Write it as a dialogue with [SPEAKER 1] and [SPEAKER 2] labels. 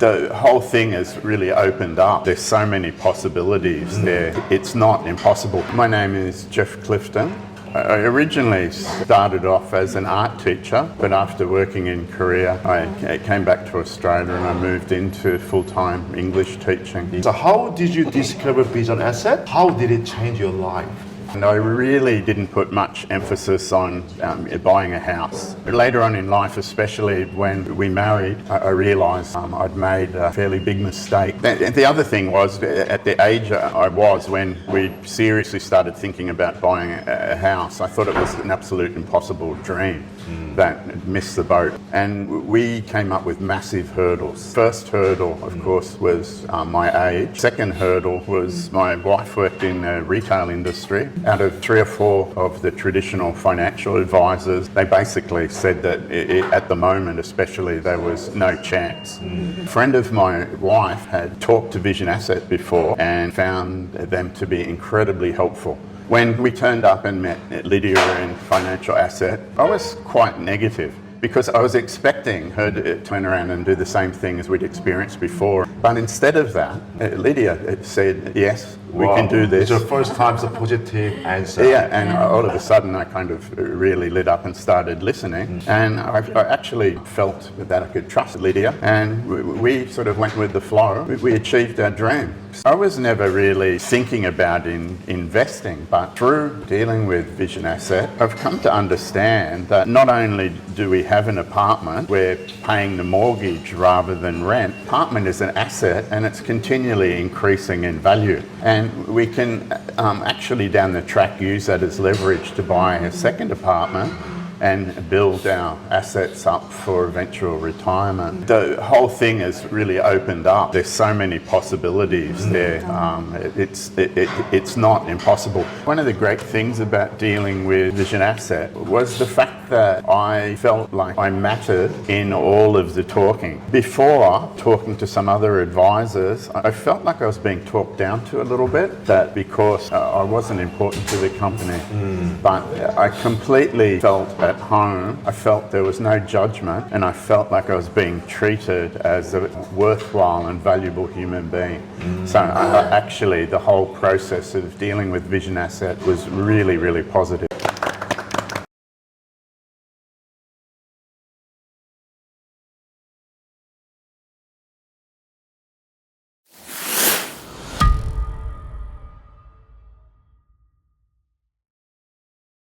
[SPEAKER 1] The whole thing has really opened up. There's so many possibilities there. It's not impossible. My name is Jeff Clifton. I originally started off as an art teacher, but after working in Korea, I came back to Australia and I moved into full-time English teaching.
[SPEAKER 2] So how did you discover Vision Asset? How did it change your life?
[SPEAKER 1] And I really didn't put much emphasis on buying a house. Later on in life, especially when we married, I realised I'd made a fairly big mistake. The other thing was, at the age I was when we seriously started thinking about buying a house, I thought it was an absolute impossible dream that missed the boat. And we came up with massive hurdles. First hurdle, of course, was my age. Second hurdle was my wife worked in the retail industry. Out of 3 or 4 of the traditional financial advisors, they basically said that at the moment especially there was no chance. A friend of my wife had talked to Vision Asset before and found them to be incredibly helpful. When we turned up and met Lydia in Financial Asset, I was quite negative because I was expecting her to turn around and do the same thing as we'd experienced before. But instead of that, Lydia said, yes, we can do this.
[SPEAKER 2] It's your first time a positive answer.
[SPEAKER 1] Yeah, and all of a sudden I kind of really lit up and started listening. And I actually felt that I could trust Lydia, and we sort of went with the flow. We achieved our dream. I was never really thinking about investing, but through dealing with Vision Asset, I've come to understand that not only do we have an apartment, we're paying the mortgage rather than rent. Apartment is an asset and it's continually increasing in value. And we can actually down the track use that as leverage to buy a second apartment and build our assets up for eventual retirement. The whole thing has really opened up. There's so many possibilities there. It's not impossible. One of the great things about dealing with Vision Asset was the fact that I felt like I mattered in all of the talking. Before talking to some other advisors, I felt like I was being talked down to a little bit, that because I wasn't important to the company. But I completely felt at home. I felt there was no judgment, and I felt like I was being treated as a worthwhile and valuable human being. So actually the whole process of dealing with Vision Asset was really, really positive.